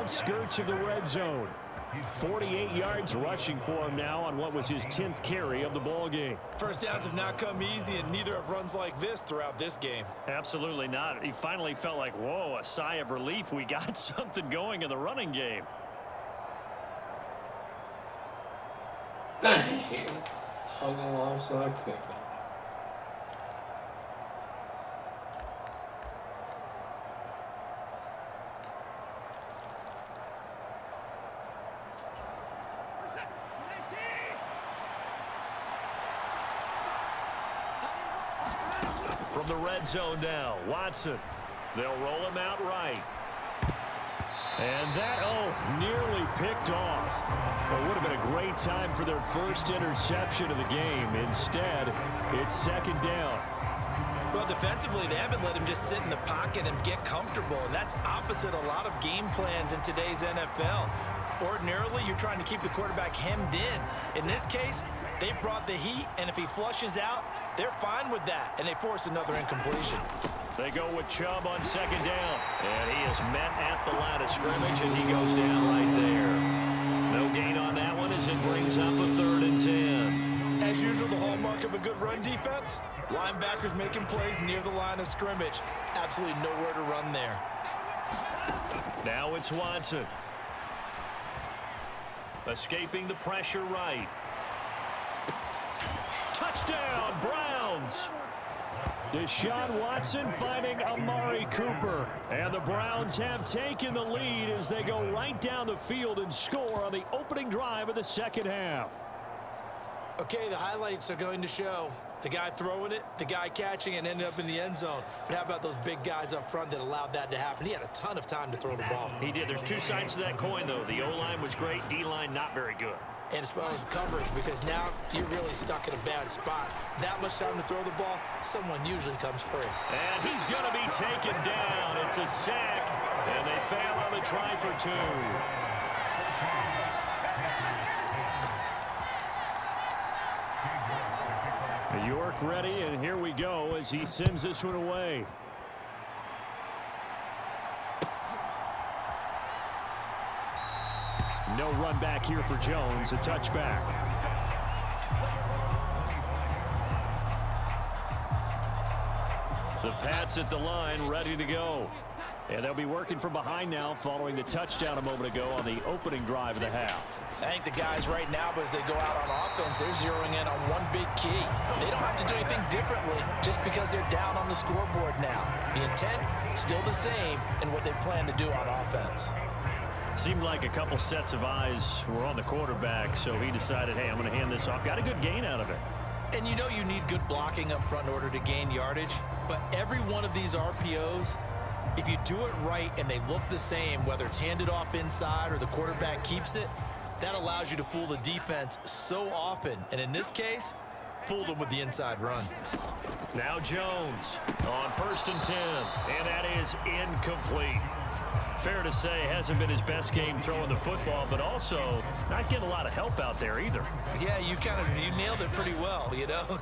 outskirts of the red zone. 48 yards rushing for him now on what was his 10th carry of the ball game. First downs have not come easy, and neither have runs like this throughout this game. Absolutely not. He finally felt like, whoa, a sigh of relief. We got something going in the running game. Hung alongside kick. From the red zone now, Watson. They'll roll him out right. And that, nearly picked off. It would have been a great time for their first interception of the game. Instead, it's second down. Well, defensively, they haven't let him just sit in the pocket and get comfortable, and that's opposite a lot of game plans in today's NFL. Ordinarily, you're trying to keep the quarterback hemmed in. In this case, they brought the heat, and if he flushes out, they're fine with that, and they force another incompletion. They go with Chubb on second down, and he is met at the line of scrimmage, and he goes down right there. No gain on that one as it brings up a 3rd and 10. As usual, the hallmark of a good run defense, linebackers making plays near the line of scrimmage. Absolutely nowhere to run there. Now it's Watson. Escaping the pressure right. Touchdown, Browns! Deshaun Watson finding Amari Cooper. And the Browns have taken the lead as they go right down the field and score on the opening drive of the second half. Okay, the highlights are going to show the guy throwing it, the guy catching it, and ended up in the end zone. But how about those big guys up front that allowed that to happen? He had a ton of time to throw the ball. He did. There's two sides to that coin, though. The O-line was great. D-line not very good. And as well as coverage, because now you're really stuck in a bad spot. That much time to throw the ball, someone usually comes free. And he's going to be taken down. It's a sack, and they fail on the try for 2. York ready, and here we go as he sends this one away. No run back here for Jones, a touchback. The Pats at the line, ready to go. And they'll be working from behind now following the touchdown a moment ago on the opening drive of the half. I think the guys right now, as they go out on offense, they're zeroing in on one big key. They don't have to do anything differently just because they're down on the scoreboard now. The intent, still the same in what they plan to do on offense. Seemed like a couple sets of eyes were on the quarterback, so he decided, hey, I'm going to hand this off. Got a good gain out of it. And you know you need good blocking up front in order to gain yardage, but every one of these RPOs, if you do it right and they look the same, whether it's handed off inside or the quarterback keeps it, that allows you to fool the defense so often. And in this case, fooled them with the inside run. Now Jones on 1st and 10, and that is incomplete. Fair to say, hasn't been his best game throwing the football, but also not getting a lot of help out there either. Yeah, you nailed it pretty well, you know.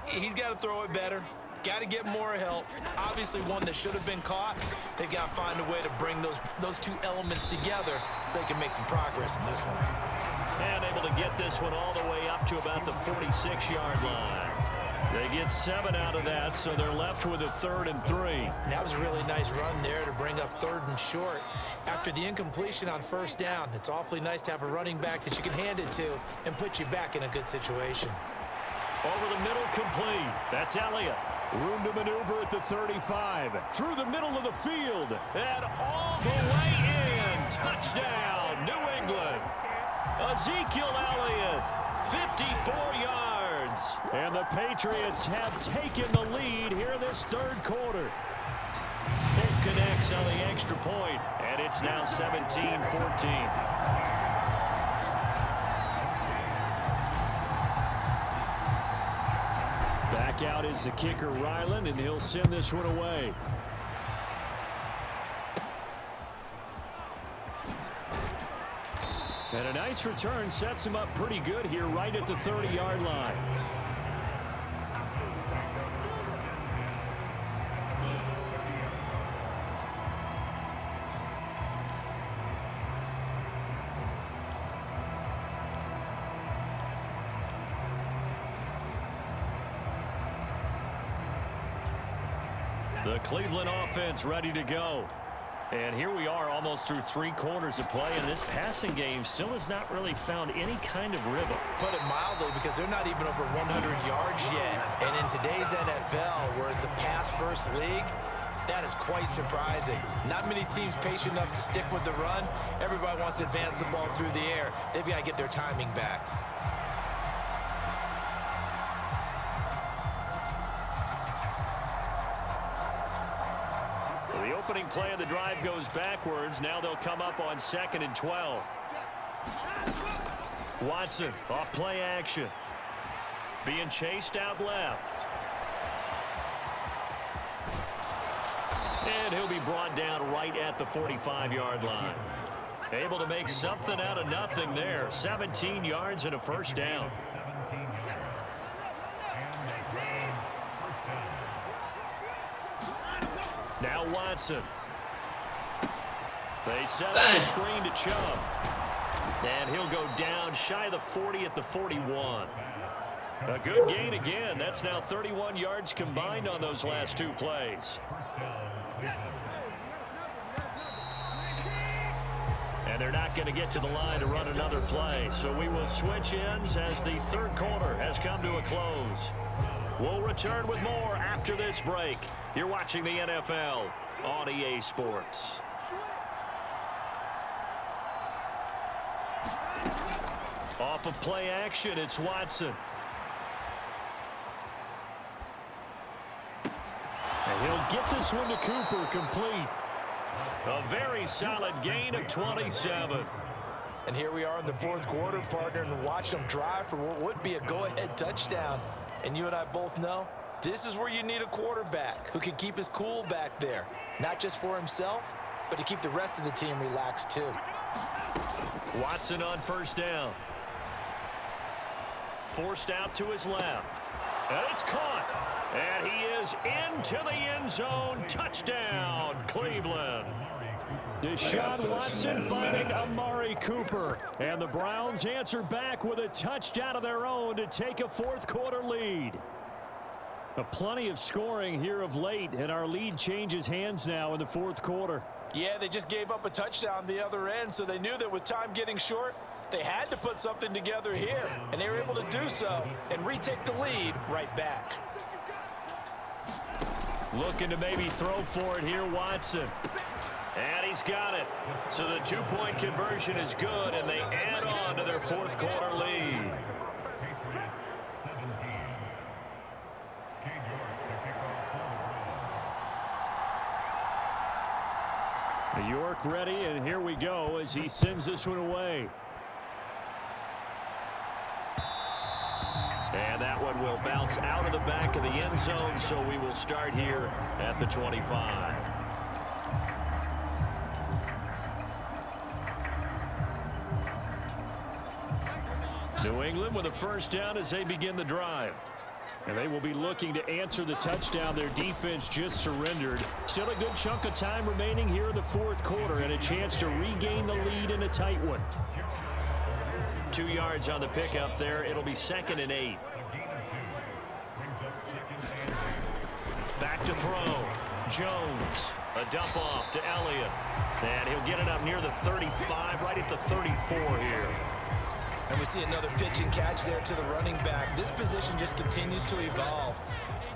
He's got to throw it better. Got to get more help. Obviously one that should have been caught. They've got to find a way to bring those two elements together so they can make some progress in this one. And able to get this one all the way up to about the 46-yard line. They get 7 out of that, so they're left with a 3rd and 3. And that was a really nice run there to bring up 3rd and short. After the incompletion on 1st down, it's awfully nice to have a running back that you can hand it to and put you back in a good situation. Over the middle, complete. That's Elliott. Room to maneuver at the 35. Through the middle of the field. And all the way in. Touchdown, New England. Ezekiel Elliott, 54 yards. And the Patriots have taken the lead here this 3rd quarter. Folk connects on the extra point, and it's now 17-14. Back out is the kicker, Ryland, and he'll send this one away. And a nice return sets him up pretty good here right at the 30-yard line. The Cleveland offense ready to go. And here we are almost through 3 quarters of play, and this passing game still has not really found any kind of rhythm. Put it mildly, because they're not even over 100 yards yet. And in today's NFL, where it's a pass-first league, that is quite surprising. Not many teams patient enough to stick with the run. Everybody wants to advance the ball through the air. They've got to get their timing back. The opening play of the drive goes backwards. Now they'll come up on 2nd and 12. Watson off play action. Being chased out left. And he'll be brought down right at the 45-yard line. Able to make something out of nothing there. 17 yards and a first down. Now Watson. They set up the screen to Chubb. And he'll go down shy of the 40 at the 41. A good gain again. That's now 31 yards combined on those last 2 plays. And they're not going to get to the line to run another play. So we will switch ends as the 3rd quarter has come to a close. We'll return with more after this break. You're watching the NFL on EA Sports. Off of play action, it's Watson. And he'll get this one to Cooper, complete. A very solid gain of 27. And here we are in the 4th quarter, partner, and watch them drive for what would be a go-ahead touchdown. And you and I both know this is where you need a quarterback who can keep his cool back there. Not just for himself, but to keep the rest of the team relaxed too. Watson on 1st down. Forced out to his left. And it's caught. And he is into the end zone. Touchdown, Cleveland. Deshaun Watson finding Amari Cooper. And the Browns answer back with a touchdown of their own to take a 4th quarter lead. Plenty of scoring here of late, and our lead changes hands now in the 4th quarter. Yeah, they just gave up a touchdown the other end, so they knew that with time getting short, they had to put something together here, and they were able to do so and retake the lead right back. Looking to maybe throw for it here, Watson. And he's got it. So the 2-point conversion is good, and they add on to their 4th quarter lead. York ready, and here we go as he sends this one away. And that one will bounce out of the back of the end zone, so we will start here at the 25. New England with a 1st down as they begin the drive. And they will be looking to answer the touchdown their defense just surrendered. Still a good chunk of time remaining here in the 4th quarter and a chance to regain the lead in a tight one. 2 yards on the pickup there. It'll be 2nd and 8. Back to throw. Jones. A dump off to Elliott. And he'll get it up near the 35, right at the 34 here. And we see another pitch and catch there to the running back. This position just continues to evolve.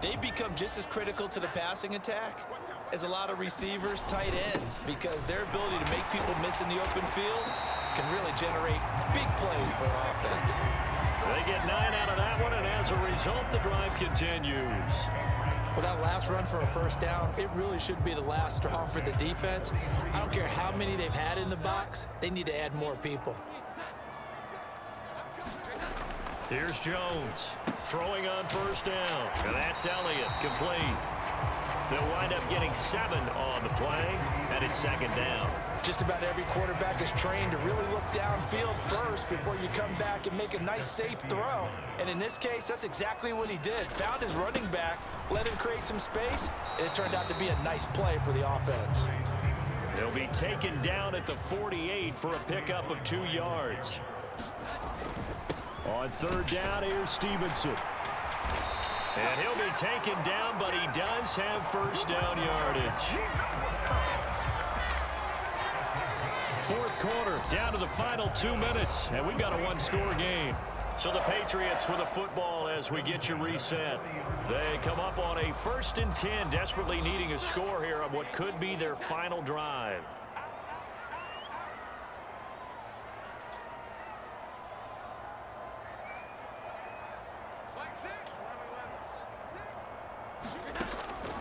They become just as critical to the passing attack as a lot of receivers, tight ends, because their ability to make people miss in the open field can really generate big plays for an offense. They get 9 out of that one, and as a result, the drive continues. Well, that last run for a 1st down, it really should be the last straw for the defense. I don't care how many they've had in the box. They need to add more people. Here's Jones throwing on 1st down. And that's Elliott, complete. They'll wind up getting 7 on the play, and it's 2nd down. Just about every quarterback is trained to really look downfield first before you come back and make a nice, safe throw. And in this case, that's exactly what he did. Found his running back, let him create some space, and it turned out to be a nice play for the offense. They'll be taken down at the 48 for a pickup of 2 yards. On 3rd down, here's Stevenson. And he'll be taken down, but he does have first down yardage. Fourth quarter, down to the final 2 minutes, and we've got a one-score game. So the Patriots with the football as we get you reset. They come up on a 1st and 10, desperately needing a score here on what could be their final drive.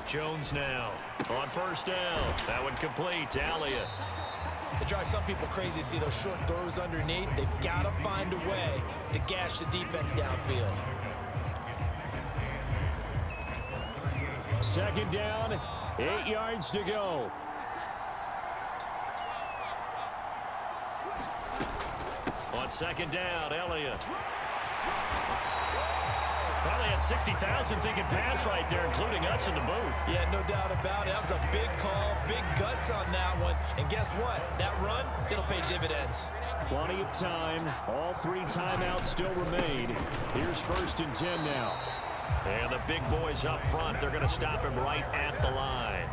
Jones now on first down. That one complete to Elliott. It drives some people crazy to see those short throws underneath. They've got to find a way to gash the defense downfield. Second down, 8 yards to go. On second down, Elliott. Probably had 60,000 thinking pass right there, including us in the booth. Yeah, no doubt about it. That was a big call, big guts on that one. And guess what? That run, it'll pay dividends. Plenty of time. All 3 timeouts still remain. Here's 1st and 10 now. And the big boys up front, they're going to stop him right at the line.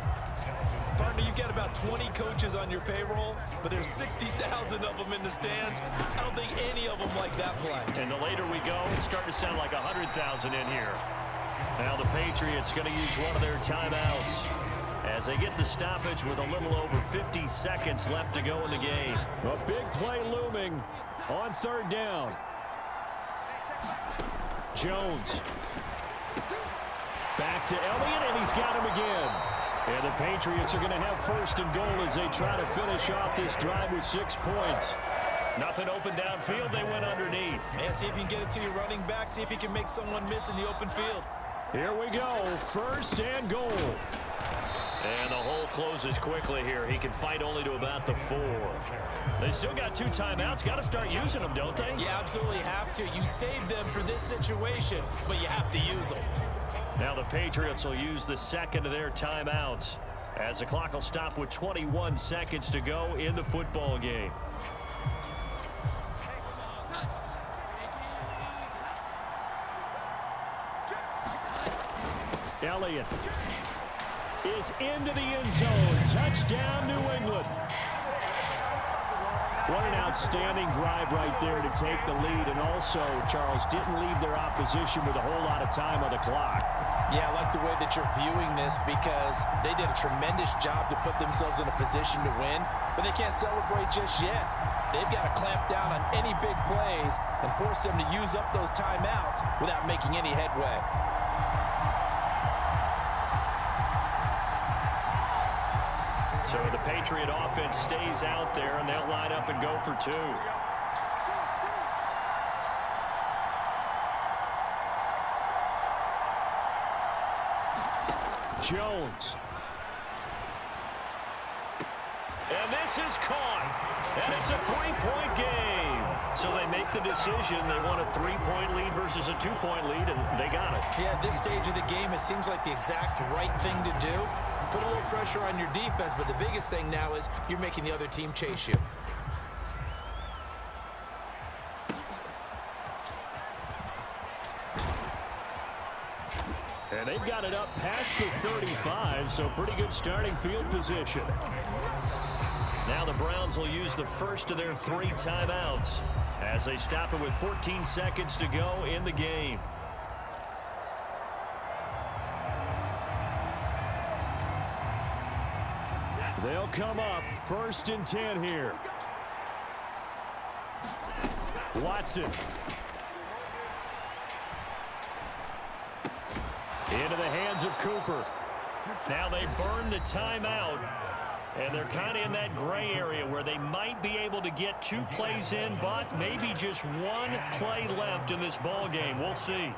Partner, you've got about 20 coaches on your payroll, but there's 60,000 of them in the stands. I don't think any of them like that play. And the later we go, it's starting to sound like 100,000 in here. Now the Patriots going to use one of their timeouts as they get the stoppage with a little over 50 seconds left to go in the game. A big play looming on 3rd down. Jones. Back to Elliott, and he's got him again. And the Patriots are going to have 1st and goal as they try to finish off this drive with 6 points. Nothing open downfield. They went underneath. Yeah, see if you can get it to your running back. See if you can make someone miss in the open field. Here we go. 1st and goal. And the hole closes quickly here. He can fight only to about the 4. They still got 2 timeouts. Got to start using them, don't they? You absolutely have to. You save them for this situation, but you have to use them. Now the Patriots will use the 2nd of their timeouts as the clock will stop with 21 seconds to go in the football game. Elliott is into the end zone. Touchdown, New England. What an outstanding drive right there to take the lead. And also, Charles, didn't leave their opposition with a whole lot of time on the clock. Yeah, I like the way that you're viewing this because they did a tremendous job to put themselves in a position to win, but they can't celebrate just yet. They've got to clamp down on any big plays and force them to use up those timeouts without making any headway. So the Patriot offense stays out there, and they'll line up and go for 2. Jones. And this is caught. And it's a 3-point game. So they make the decision. They want a 3-point lead versus a 2-point lead, and they got it. Yeah, at this stage of the game, it seems like the exact right thing to do. Put a little pressure on your defense, but the biggest thing now is you're making the other team chase you. And they've got it up past the 35, so pretty good starting field position. Now the Browns will use the 1st of their 3 timeouts as they stop it with 14 seconds to go in the game. They'll come up 1st and 10 here. Watson. Into the hands of Cooper. Now they burn the timeout, and they're kind of in that gray area where they might be able to get 2 plays in, but maybe just 1 play left in this ball game. We'll see.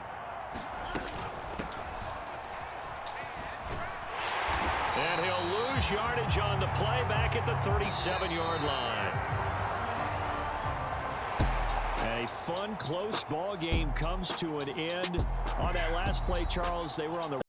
And he'll lose yardage on the play back at the 37-yard line. A fun, close ball game comes to an end. On that last play, Charles, they were on the